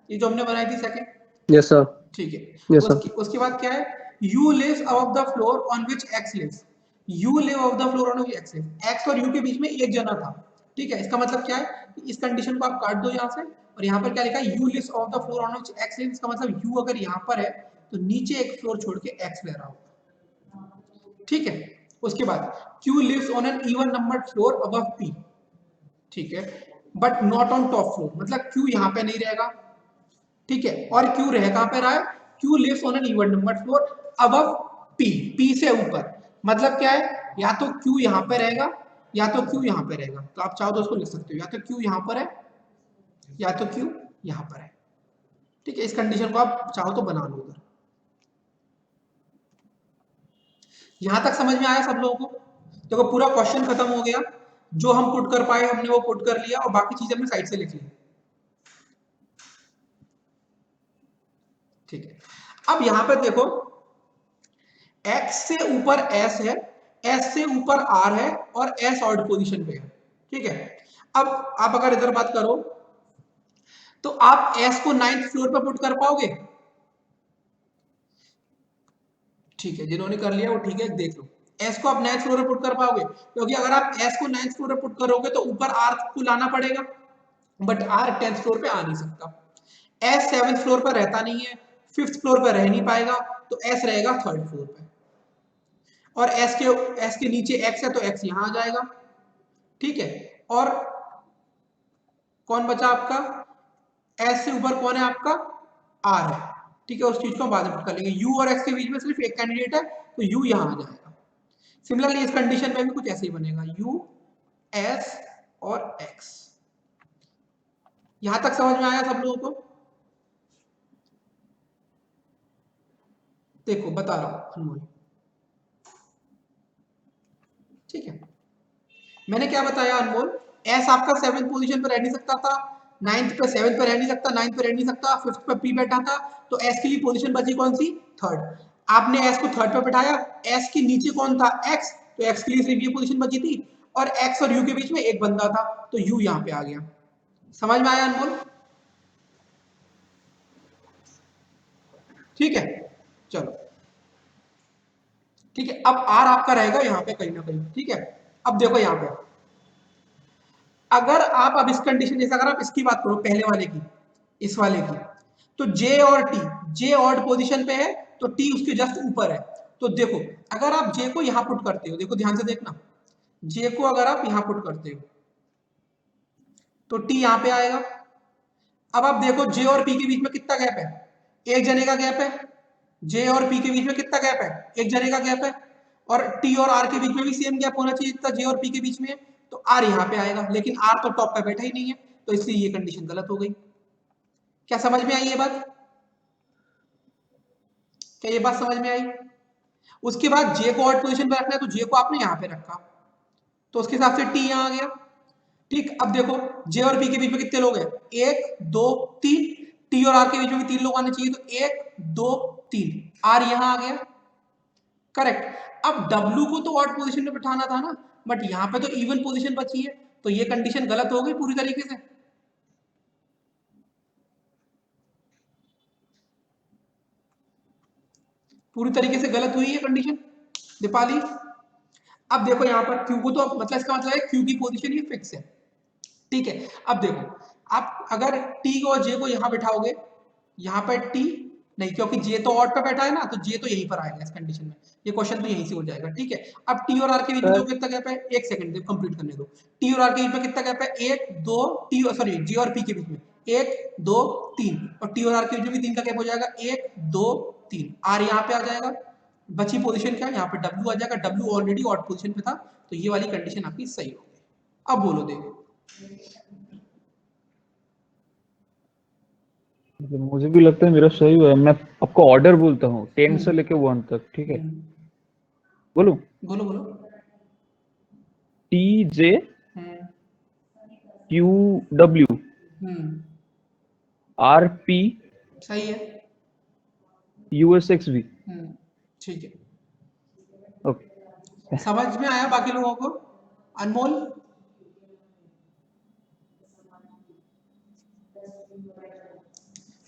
ये जो हमने बनाई थी सेकंड। Yes sir. ठीक है, yes, उसके बाद क्या है? U lives above the floor on which X lives. U live above the floor on which X lives. X और U के बीच में एक जना था। ठीक है, इसका मतलब क्या है? इस कंडीशन को आप काट दो यहाँ से, और यहाँ पर क्या लिखा है? U lives above the floor on which X lives. इसका मतलब U अगर यहाँ पर है तो नीचे एक फ्लोर छोड़ के X ले रहा होगा। ठीक है, उसके बाद Q lives on an even numbered floor above P. ठीक है, but not on top floor, मतलब Q यहाँ पे नहीं रहेगा। ठीक है, और Q रह कहाँ पे रहा है? Q lives on an even numbered floor above P. P से ऊपर, मतलब क्या है? या तो Q यहाँ पे रहेगा या तो Q यहाँ पे रहेगा। तो आप चाहो तो उसको लिख सकते हो, या तो Q यहाँ पर है या तो Q यहाँ पर है। ठीक है, इस कंडीशन को आप चाहो तो बना लो उधर। यहां तक समझ में आया सब लोगों को? देखो पूरा क्वेश्चन खत्म हो गया, जो हम पुट कर पाए हमने वो पुट कर लिया, और बाकी चीजें हमने साइड से लिख ली। ठीक है, अब यहां पर देखो X से ऊपर S है, S से ऊपर R है, और S ऑड पोजीशन पे है। ठीक है। अब आप अगर इधर बात करो तो आप एस को 9th फ्लोर पर पुट कर पाओगे? ठीक है, जिन्होंने कर लिया वो ठीक है, देख लो। एस को आप 9th फ्लोर पर पुट कर पाओगे? क्योंकि अगर आप एस को 9th फ्लोर पर पुट करोगे तो ऊपर आर को लाना पड़ेगा, बट आर 10th फ्लोर पे आ नहीं सकता। एस 7th फ्लोर पर रहता नहीं है, 5th फ्लोर पर रह नहीं पाएगा, तो एस रहेगा 3rd फ्लोर पे। और एस के नीचे एक्स है तो एक्स यहां आ जाएगा, ठीक है। और कौन बचा आपका? एस से ऊपर कौन है आपका? आर है, ठीक है। उस चीज को हम बाद में कर लेंगे। यू और एक्स के बीच में सिर्फ एक कैंडिडेट है, तो यू यहां आ जाएगा। सिमिलरली इस कंडीशन में भी कुछ ऐसे ही बनेगा, यू एस और एक्स। यहां तक समझ में आया सब लोगों को? देखो बता रहा हूं अनमोल, ठीक है। मैंने क्या बताया अनमोल? एस आपका 7th पोजीशन पर रह नहीं सकता था, 9th पे 7th पे रह नहीं सकता, 9th पे रह नहीं सकता, 5th पे पी बैठा था, तो एस के लिए पोजीशन बची कौन सी? 3rd। आपने एस को 3rd पे बैठाया, एस के नीचे कौन था? एक्स, तो एक्स के लिए सिर्फ ये पोजीशन बची थी, और एक्स और यू के बीच में एक बंदा था, तो यू यहां पे आ गया। समझ में आया अनमोल? ठीक है, चलो ठीक है। अब आर आपका रहेगा यहाँ पे कहीं ना कहीं, ठीक है। अब देखो यहाँ पे, अगर आप अब इस कंडीशन, जैसे अगर आप इसकी बात करो पहले वाले की, इस वाले की, तो जे और टी, जे ऑड पोजीशन पे है तो टी उसके जस्ट ऊपर है। तो देखो अगर आप जे को यहां पुट करते हो, देखो ध्यान से देखना, जे को अगर आप यहां पुट करते हो तो टी यहां पे आएगा। अब आप देखो जे और पी के बीच में कितना गैप है? एक जने का गैप है। जे और पी के बीच में कितना गैप है? एक जने का गैप है। और टी और आर के बीच में भी सेम गैप होना चाहिए जितना जे और पी के बीच में है, तो आर यहाँ पे आएगा, लेकिन आर तो टॉप पे बैठा ही नहीं है, तो इसलिए ये कंडीशन गलत हो गई। क्या समझ में आई ये बात? क्या ये बात समझ में आई? उसके बाद जे को ऑड पोजीशन पे रखना है, तो जे को आपने यहाँ पे रखा, तो उसके हिसाब से टी यहाँ आ गया। ठीक, अब देखो जे और पी के बीच में कितने लोग हैं? 1 2 3। टी और आर के बीच में भी 3 लोग आने चाहिए, तो 1 2 3, आर यहां आ गया, करेक्ट। अब डब्ल्यू को तो ऑड पोजीशन में बिठाना था ना, बट यहाँ पे तो इवन पोजीशन बची है, तो ये कंडीशन गलत हो गई पूरी तरीके से। पूरी तरीके से गलत हुई है कंडीशन दीपाली। अब देखो यहाँ पर क्यू को तो मतलब इसका मतलब है क्यू की पोजीशन ये फिक्स है, ठीक है। अब देखो आप अगर टी को और जे को यहां बैठाओगे, यहां पर टी नहीं, क्योंकि जे तो ऑड पे बैठा है ना, तो जे तो यहीं पर आएगा इस कंडीशन में, ये क्वेश्चन तो यहीं से हो जाएगा, ठीक है। अब टी और आर के बीच में सर दो कितना गैप है? एक सेकंड कंप्लीट करने दो। टी और आर के बीच में कितना गैप है? 1 2, टी सॉरी जे और पी के बीच में 1 2 3, और टी और आर के बीच में भी 3 का गैप हो जाएगा, 1 2 3, आर यहाँ पे आ जाएगा। बची पोजीशन क्या है? यहाँ पे डब्ल्यू आ जाएगा, डब्ल्यू ऑलरेडी ऑड पोजीशन पे था, तो ये वाली कंडीशन आपकी सही हो गई। अब बोलो देखो। मुझे भी लगता है मेरा सही हुआ है। मैं आपको ऑर्डर बोलता हूँ 10 से लेके 1 तक, ठीक है? बोलो। बोलो बोलो। T J hmm Q W hmm R P सही है। U S X V. ठीक है, ओके। समझ में आया बाकी लोगों को? अनमोल,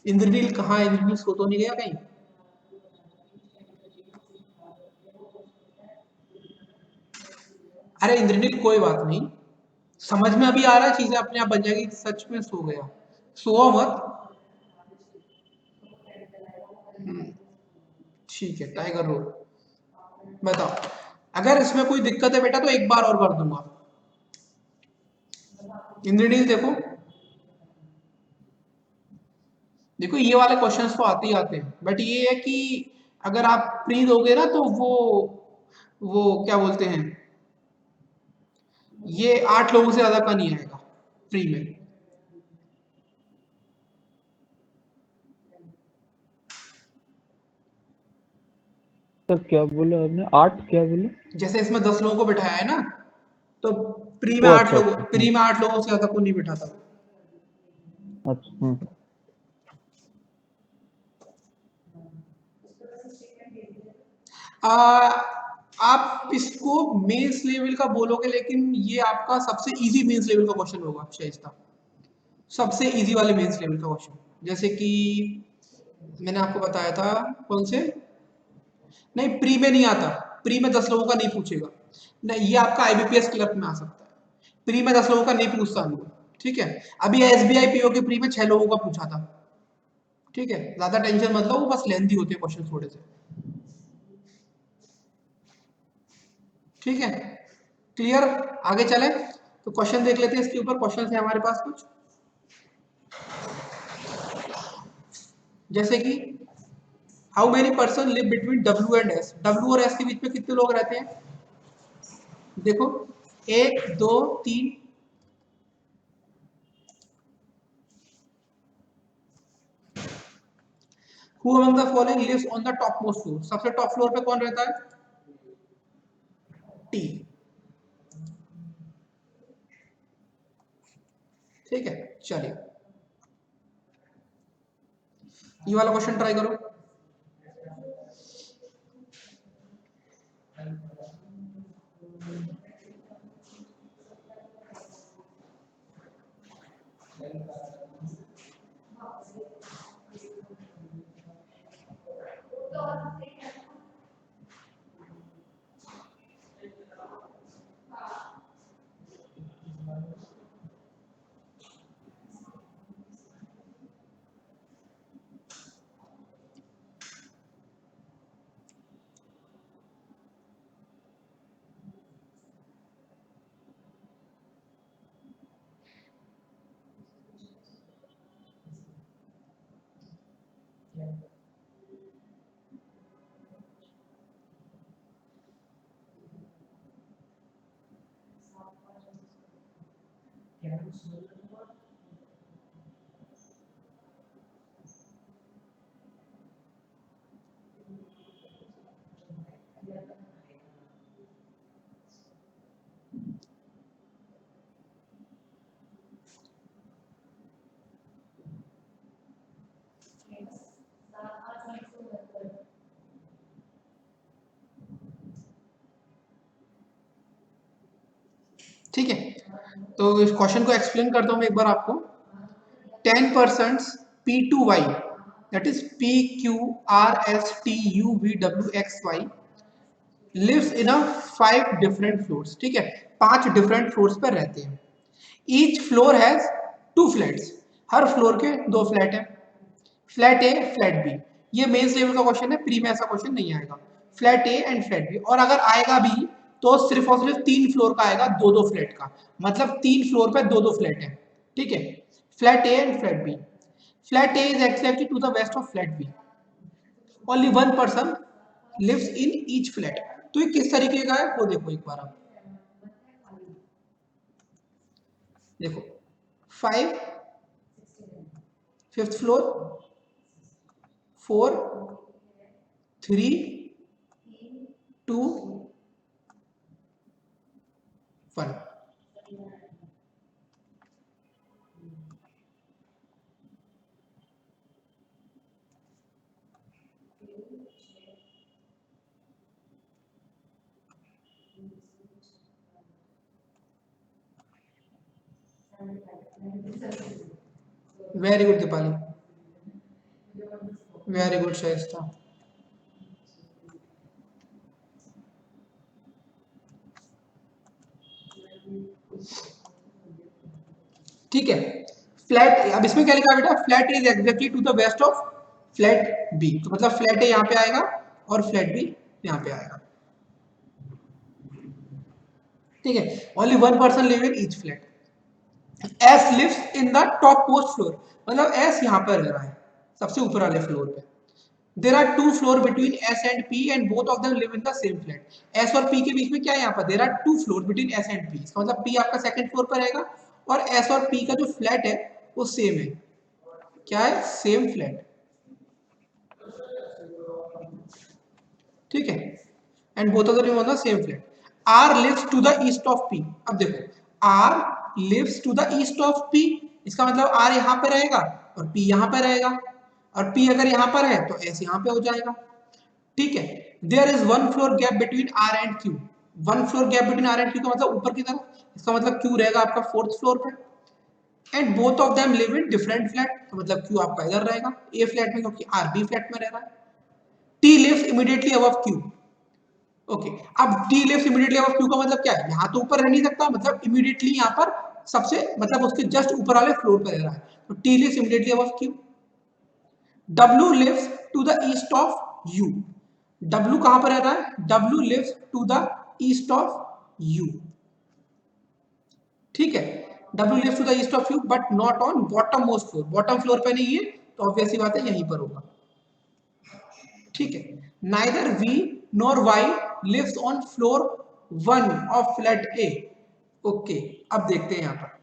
इंद्रनील कहाँ है? इंद्रनील सो तो नहीं गया कहीं? अरे इंद्रनील कोई बात नहीं, समझ में अभी आ रहा है, चीजें अपने आप बन जाएगी। सच में सो गया? सो मत। ठीक है, टाइगर रोल बताओ। अगर इसमें कोई दिक्कत है बेटा तो एक बार और कर दूंगा। इंद्रनील देखो, देखो ये वाले क्वेश्चंस तो आते ही आते हैं, बट ये है कि अगर आप प्री दोगे ना तो वो क्या बोलते हैं, ये 8 लोगों से ज्यादा का नहीं आएगा फ्री में। सर क्या बोला आपने? 8 क्या बोले? जैसे इसमें 10 लोगों को बिठाया है ना, तो प्री में ओ 8 अच्छा लोगों, अच्छा। प्री में 8 लोगों से ज्यादा को नहीं बिठाता। अच्छा। आ, आप इसको मेंस लेवल का बोलोगे, लेकिन ये आपका सबसे इजी मेंस लेवल का क्वेश्चन होगा शाइस्ता, सबसे इजी वाले मेंस लेवल का क्वेश्चन। जैसे कि मैंने आपको बताया था कौन से, नहीं प्री में नहीं आता, प्री में 10 लोगों का नहीं पूछेगा, नहीं ये आपका आईबीपीएस क्लर्क में आ सकता है, प्री में 10 लोगों का नहीं पूछता हम लोग, ठीक है। अभी एसबीआई पीओ के प्री में 6 लोगों का पूछा था, ठीक है, ज्यादा टेंशन मत लो, वो बस लेंथी होते हैं क्वेश्चन थोड़े से, ठीक है, क्लियर। आगे चले तो क्वेश्चन देख लेते हैं, इसके ऊपर क्वेश्चन है हमारे पास कुछ, जैसे कि how many person live between W and S, W और एस के बीच में कितने लोग रहते हैं, देखो 1 2 3, Who among the following lives on the topmost floor, सबसे टॉप फ्लोर पे कौन रहता है, टी, ठीक है। चलिए ये वाला क्वेश्चन ट्राई करो, ठीक है। तो इस क्वेश्चन को एक्सप्लेन करता हूं मैं एक बार आपको, 10% P2Y, that is PQRSTUVWXY lives in a 5 different floors, ठीक है, 5 डिफरेंट फ्लोर्स पर रहते हैं। ईच फ्लोर हैज 2 फ्लैट्स, हर फ्लोर के 2 फ्लैट है, फ्लैट ए फ्लैट बी, ये मेंस लेवल का क्वेश्चन है, प्री में ऐसा क्वेश्चन नहीं आएगा, flat A and flat B, और अगर आएगा भी तो सिर्फ और सिर्फ 3 फ्लोर का आएगा, 2-2 फ्लैट का, मतलब 3 फ्लोर पे 2-2 फ्लैट है, ठीक है, flat A and flat B. Flat A is exactly to the west of flat B, only 1 person lives in each flat. तो ये किस तरीके का है वो देखो एक बार आप, देखो 5 5th floor, 4 3 2 1, very good Deepali, very good Shaista. ठीक है, फ्लैट, अब इसमें क्या लिखा बेटा, flat is exactly to the west of flat B, तो मतलब फ्लैट ए यहाँ पे आएगा और फ्लैट बी यहाँ पे आएगा, ठीक है। Only 1 person live in each flat, S lives in the top most floor, मतलब एस यहाँ पर रह रहा है सबसे ऊपर वाले फ्लोर पे। There are 2 floor between S and P and both of them live in the same flat, S और पी के बीच में क्या है यहाँ पर, there are 2 floor between S and P, इसका मतलब पी आपका सेकंड फ्लोर पर रहेगा और एस और पी का जो फ्लैट है वो सेम है, क्या है, सेम फ्लैट, ठीक है, and both of them live on the same flat. R lives to the east of P, अब देखो R lives to the east of P, इसका मतलब आर यहाँ पे रहेगा और पी यहाँ पे रहेगा, और पी अगर यहाँ पर है तो एस यहाँ पे हो जाएगा, ठीक है। There is one floor gap between R and Q. One floor gap between R and Q का मतलब ऊपर की तरफ, इसका मतलब क्यू रहेगा आपका फोर्थ फ्लोर पे। And both of them live in different flat, तो मतलब क्यू आपका इधर रहेगा ए फ्लैट में, क्योंकि आर बी फ्लैट में रह रहा है। T lives immediately above Q. Okay, अब T lives immediately above Q का मतलब क्या है, यहाँ तो ऊपर रह नहीं सकता, मतलब इमीडिएटली यहाँ पर सबसे मतलब उसके जस्ट ऊपर वाले फ्लोर पे रह रहा है, तो T lives immediately above Q. W lives to the east of U। W कहां पर रहता है, W lives to the east of U। ठीक है, W lives to the east of U but not on bottom most floor। bottom floor पे नहीं है, तो ऑब्वियस सी बात है यहीं पर होगा। ठीक है, neither V nor Y lives on floor 1 of flat A। Okay, अब देखते हैं यहाँ पर।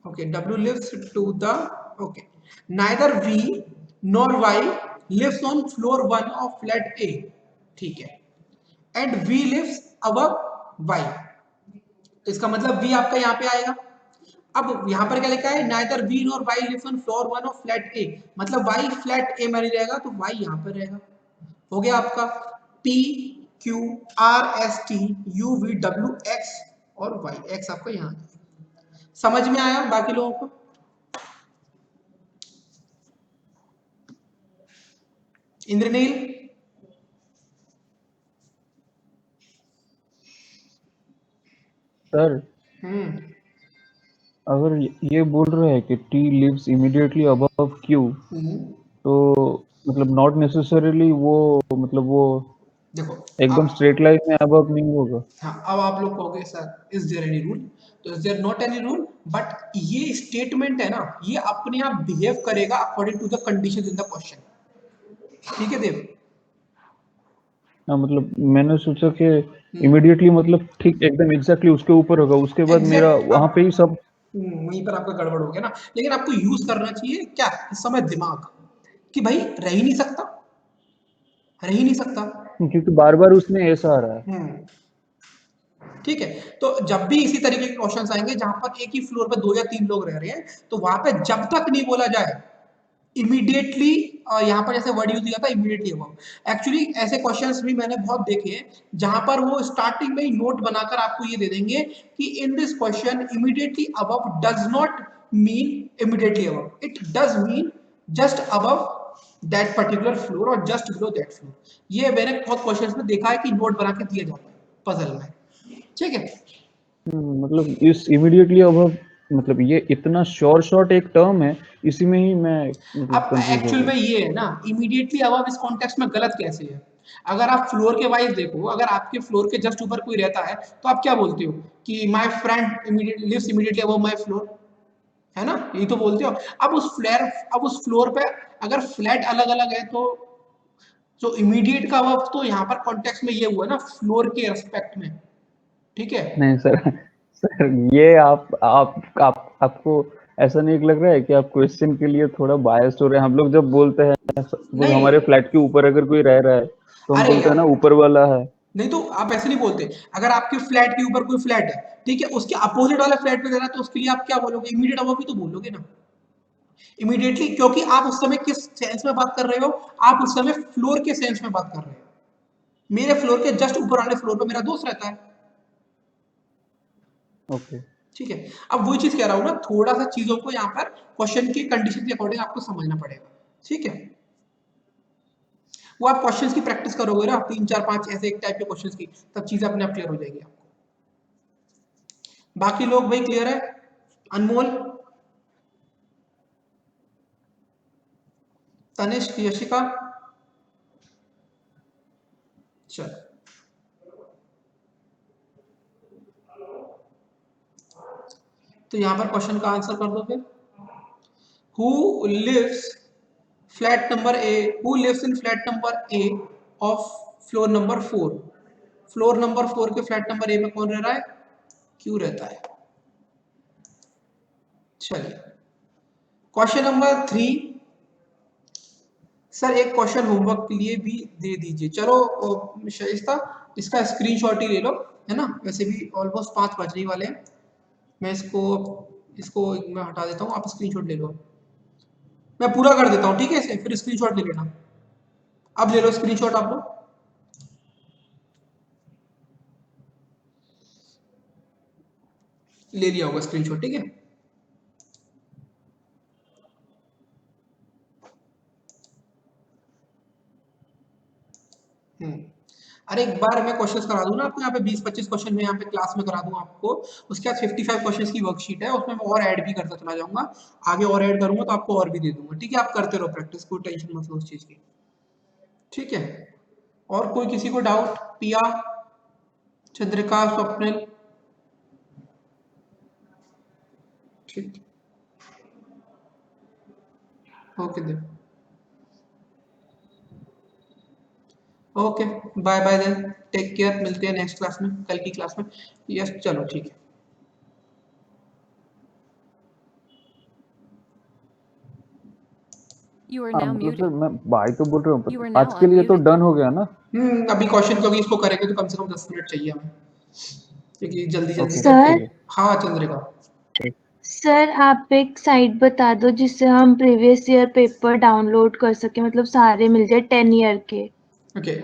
Okay, W lives to the, okay, neither V nor Y lives on floor 1 of flat A। ठीक है, and V lives above Y, तो इसका मतलब V आपका यहाँ पे आएगा। अब यहाँ पर क्या लिखा है, neither V nor Y lives on floor 1 of flat A, मतलब Y flat A में नहीं रहेगा, तो Y यहाँ पर रहेगा। हो गया आपका P Q R S T U V W X और Y, X आपका यहाँ। समझ में आया बाकी लोगों को? इंद्रनील, सर अगर ये बोल रहे हैं कि T lives immediately above Q, तो मतलब नॉट नेसेसरीली वो मतलब वो देखो एकदम स्ट्रेट लाइन में अबव नहीं होगा। हाँ, अब आप लोग कहोगे sir is there any rule, तो is there not any rule, but ये स्टेटमेंट है ना, ये अपने आप बिहेव करेगा according to the conditions in the question. ठीक है देव? हाँ, मतलब मैंने सोचा कि इमीडिएटली मतलब ठीक एकदम एग्जैक्टली उसके ऊपर होगा, उसके बाद मेरा वहां पे ही सब वहीं पर आपका गड़बड़ हो गया ना। लेकिन आपको यूज करना चाहिए क्या इस समय दिमाग, कि भाई रह ही नहीं सकता, रह ही नहीं सकता। क्योंकि बार बार उसमें ऐसा आ रहा है। ठीक है, तो जब भी इसी तरीके के क्वेश्चंस आएंगे जहां पर एक ही फ्लोर पर 2 या 3 लोग रह रहे हैं, तो वहां पे जब तक नहीं बोला जाए इमीडिएटली, यहाँ पर जैसे वर्ड यूज किया था इमीडिएटली अबव। एक्चुअली ऐसे क्वेश्चंस भी मैंने बहुत देखे हैं जहां पर वो स्टार्टिंग में ही नोट बनाकर आपको ये दे देंगे कि in this question immediately above does not mean immediately above, it does mean just above that particular floor और जस्ट बिलो दैट फ्लोर। ये मैंने बहुत क्वेश्चंस में देखा है कि नोट बना के दिया जाता है पजल में। ठीक है, मतलब इस इमीडिएटली अबव मतलब ये इतना शॉर्ट एक टर्म है, इसी में ही मैं मतलब अब कंफ्यूज हो एक्चुअल गया। में ये है ना, इमीडिएटली अबव इस कॉन्टेक्स्ट में गलत कैसे है? अगर आप फ्लोर के वाइज देखो, अगर आपके फ्लोर के जस्ट ऊपर कोई रहता है तो आप क्या बोलते हो कि my friend immediately lives immediately above my floor, है ना? यही तो बोलते हो। अब उस फ्लोर पे अगर फ्लैट अलग अलग है, तो जो इमीडिएट का अबव तो यहाँ पर कॉन्टेक्स्ट में ये हुआ ना फ्लोर के रेस्पेक्ट में। ठीक है, नहीं सर, सर ये आपको ऐसा नहीं लग रहा है कि आप क्वेश्चन के लिए थोड़ा बायस्ड हो रहे हैं? हम लोग जब बोलते हैं नहीं हमारे फ्लैट के ऊपर अगर कोई रह रहा है तो हम अरे बोलते हैं यार ना ऊपर वाला है। नहीं, तो आप ऐसे नहीं बोलते। अगर आपके फ्लैट के ऊपर कोई फ्लैट है, ठीक है, उसके अपोजिट वाले फ्लैट पे रहना, तो उसके लिए आप क्या बोलोगे? इमीडिएट अबव ही तो बोलोगे ना इमीडिएटली, क्योंकि आप उस समय किस सेंस में बात कर रहे हो? आप उस समय फ्लोर के सेंस में बात कर रहे हो। मेरे फ्लोर के जस्ट ऊपर वाले फ्लोर पे मेरा दोस्त रहता है। ओके, ठीक है, अब वही चीज कह रहा हूं ना, थोड़ा सा चीजों को यहाँ पर क्वेश्चन के कंडीशन के अकॉर्डिंग आपको समझना पड़ेगा। ठीक है, वो आप क्वेश्चंस की प्रैक्टिस करोगे ना, 3 4 5 ऐसे एक टाइप के क्वेश्चंस की, तब चीजें अपने आप क्लियर हो जाएगी आपको। बाकी लोग भाई क्लियर है? अनमोल, तनिष्क, यशिका, चल तो यहां पर क्वेश्चन का आंसर कर दो फिर। Who lives flat number A, who lives in flat number A of floor number 4? Floor number 4 के फ्लैट नंबर ए में कौन रह रहा है? क्यों रहता है? चलिए क्वेश्चन नंबर 3। सर एक क्वेश्चन होमवर्क के लिए भी दे दीजिए। चलो शाइस्ता, इसका स्क्रीनशॉट ही ले लो, है ना? वैसे भी ऑलमोस्ट 5 बजने वाले हैं। मैं इसको मैं हटा देता हूँ, आप स्क्रीनशॉट ले लो। मैं पूरा कर देता हूँ, ठीक है? इसे फिर स्क्रीनशॉट ले लेना। अब ले लो स्क्रीनशॉट आप लोग। ले लिया होगा स्क्रीनशॉट, ठीक है। अरे एक बार मैं क्वेश्चंस करा दूं ना आपको, यहाँ पे 20-25 क्वेश्चन मैं यहाँ पे क्लास में करा दूं आपको। उसके बाद 55 क्वेश्चंस की वर्कशीट है, उसमें मैं और ऐड भी करता चला जाऊंगा। आगे और ऐड करूंगा तो आपको और भी दे दूंगा, ठीक है। आप करते रहो प्रैक्टिस, कोई टेंशन मत लो उस चीज की, ठीक है। और कोई किसी को डाउट? पिया, चंद्रिका, स्वप्निल, ठीक, okay then, okay, bye bye then, take care, मिलते हैं नेक्स्ट क्लास में, कल की क्लास में। यस, चलो ठीक है। You are हाँ now मतलब सर muted. मैं बाय तो बोल रहा हूँ You पर are now आज के लिए तो unmuted. डन हो गया ना। अभी क्वेश्चन क्योंकि इसको करेंगे तो कम से कम 10 मिनट चाहिए हमें, क्योंकि जल्दी जल्दी ओके करके। सर चलिए। हाँ चंद्रिका। सर आप एक साइट बता दो जिससे हम प्रीवियस ईयर पेपर डाउनलोड कर सके, मतलब सारे मिल जाए 10 ईयर के। ओके,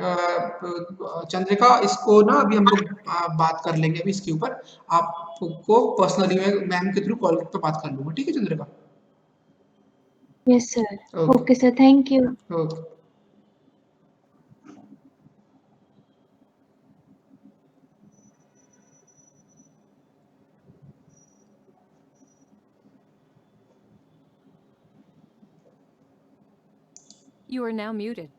चंद्रिका, इसको ना अभी हम लोग बात कर लेंगे अभी इसके ऊपर। आपको पर्सनली मैं मैम के थ्रू कॉल पे बात कर लूंगा, ठीक है Chandrika. Yes sir. Okay, okay sir, thank you. Okay. You are now muted.